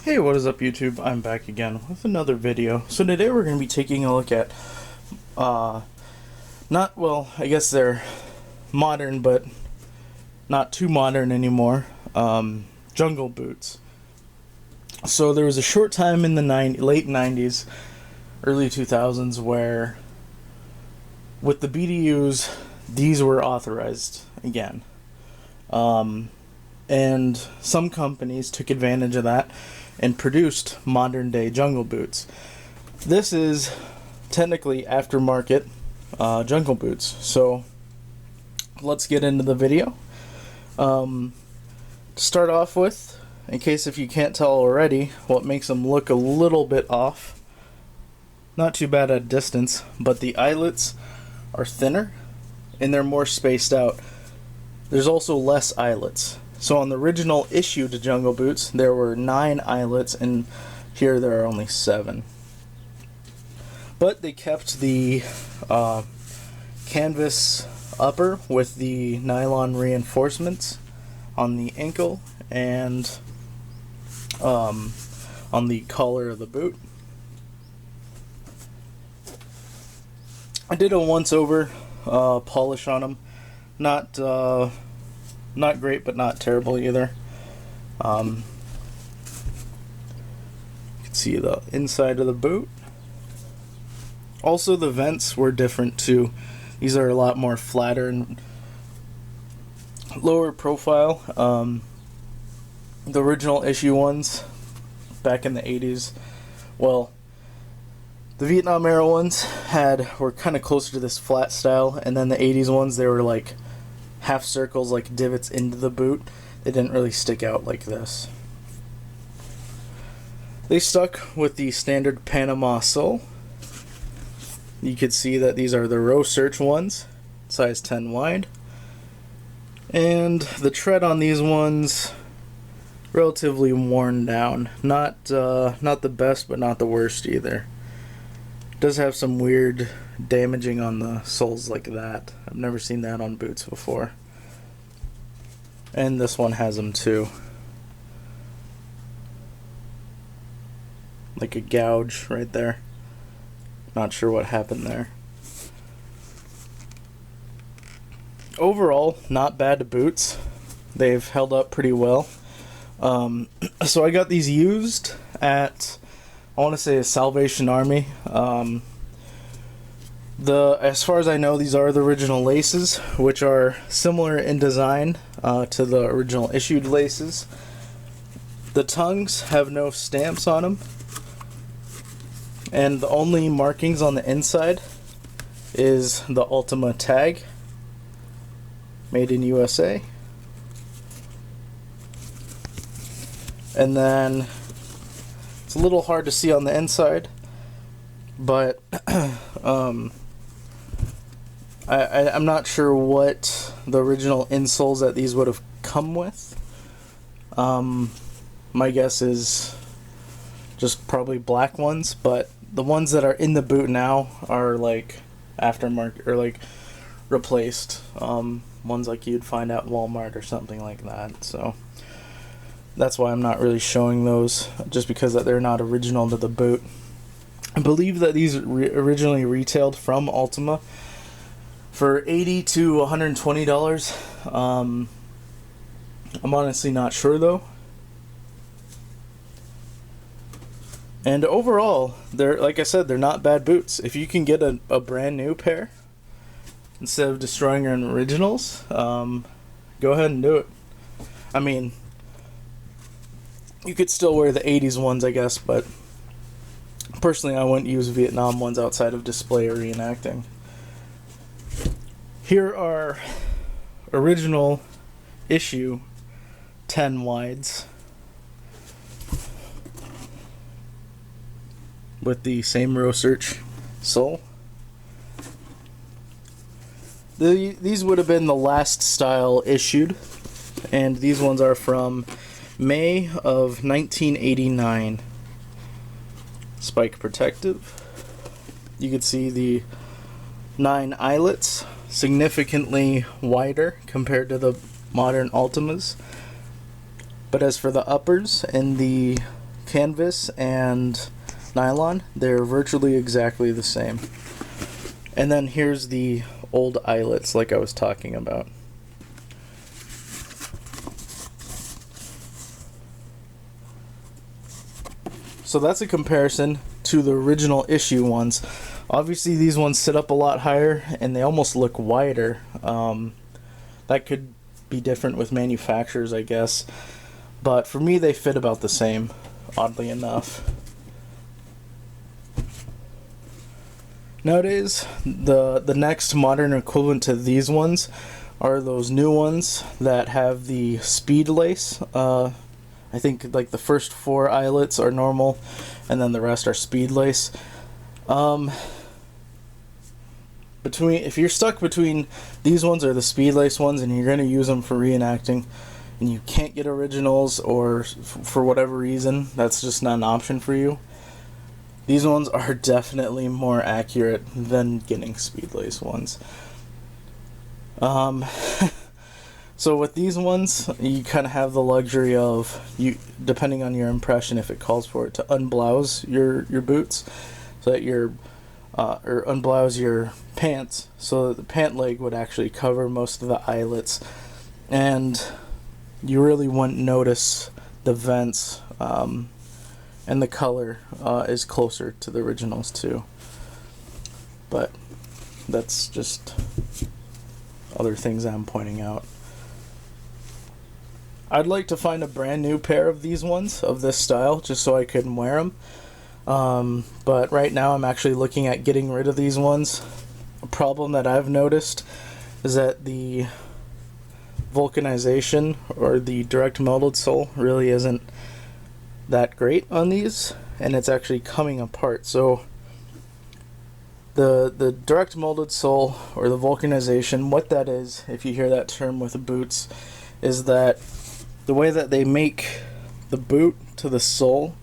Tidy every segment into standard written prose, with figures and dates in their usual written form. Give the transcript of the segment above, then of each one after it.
Hey, what is up YouTube? I'm back again with another video. So today we're going to be taking a look at, I guess they're modern, but not too modern anymore, jungle boots. So there was a short time in the late 90s, early 2000s where with the BDUs, these were authorized again. And some companies took advantage of that and produced modern day jungle boots. This is technically aftermarket jungle boots. So let's get into the video. To start off with, in case if you can't tell already, what makes them look a little bit off, not too bad at a distance, but the eyelets are thinner and they're more spaced out. There's also less eyelets. So on the original issue to Jungle Boots, there were 9 eyelets, and here there are only 7. But they kept the canvas upper with the nylon reinforcements on the ankle and on the collar of the boot. I did a once-over polish on them. Not great, but not terrible either. You can see the inside of the boot. Also, the vents were different too. These are a lot more flatter and lower profile. The original issue ones back in the 80s, well, the Vietnam era ones were kind of closer to this flat style, and then the 80s ones, they were like half circles, like divots into the boot. They didn't really stick out like this. They stuck with the standard Panama sole. You could see that these are the row search ones, size 10 wide. And the tread on these ones, relatively worn down. Not the best, but not the worst either. It does have some weird damaging on the soles like that. I've never seen that on boots before. And this one has them too. Like a gouge right there. Not sure what happened there. Overall, not bad boots. They've held up pretty well. So I got these used at, I want to say, a Salvation Army. As far as I know, these are the original laces, which are similar in design to the original issued laces. The tongues have no stamps on them, and the only markings on the inside is the Altama tag, made in USA. And then it's a little hard to see on the inside, but I'm not sure what the original insoles that these would have come with. My guess is just probably black ones, but the ones that are in the boot now are like aftermarket or like replaced. Ones like you'd find at Walmart or something like that. So that's why I'm not really showing those, just because that they're not original to the boot. I believe that these originally retailed from Altama for $80 to $120. I'm honestly not sure though. And overall, they're, like I said, they're not bad boots. If you can get a brand new pair instead of destroying your originals, go ahead and do it. I mean, you could still wear the 80s ones, I guess, but personally I wouldn't use Vietnam ones outside of display or reenacting. Here are original issue 10 wides with the same row search sole. These would have been the last style issued, and these ones are from May of 1989. Spike protective. You can see the 9 eyelets, significantly wider compared to the modern Altamas. But as for the uppers and the canvas and nylon, they're virtually exactly the same. And then here's the old eyelets like I was talking about. So that's a comparison to the original issue ones. Obviously these ones sit up a lot higher and they almost look wider. That could be different with manufacturers, I guess. But for me they fit about the same, oddly enough. Nowadays, the next modern equivalent to these ones are those new ones that have the speed lace. I think like the first 4 eyelets are normal, and then the rest are speed lace. If you're stuck between these ones or the speed lace ones, and you're going to use them for reenacting, and you can't get originals, or for whatever reason that's just not an option for you, these ones are definitely more accurate than getting speed lace ones. So with these ones, you kind of have the luxury of, depending on your impression, if it calls for it, to unblouse your boots, so that or unblouse your pants, so that the pant leg would actually cover most of the eyelets, and you really wouldn't notice the vents, and the color is closer to the originals too. But that's just other things I'm pointing out. I'd like to find a brand new pair of these ones, of this style, just so I could wear them. But right now I'm actually looking at getting rid of these ones. A problem that I've noticed is that the vulcanization, or the direct molded sole, really isn't that great on these, and it's actually coming apart. So the direct molded sole, or the vulcanization, what that is, if you hear that term with the boots, is that the way that they make the boot to the sole,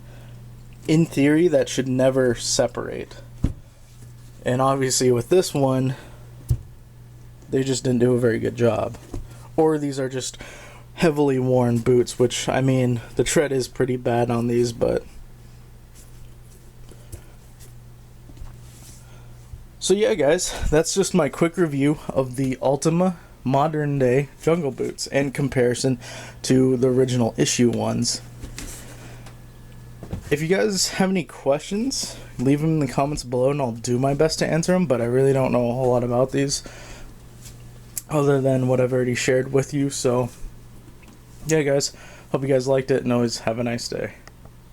in theory, that should never separate. And obviously with this one, they just didn't do a very good job. Or these are just heavily worn boots, which, I mean, the tread is pretty bad on these, but... So yeah, guys, that's just my quick review of the Altama modern day jungle boots in comparison to the original issue ones. If you guys have any questions, leave them in the comments below and I'll do my best to answer them, but I really don't know a whole lot about these other than what I've already shared with you. So yeah, guys, hope you guys liked it, and always have a nice day.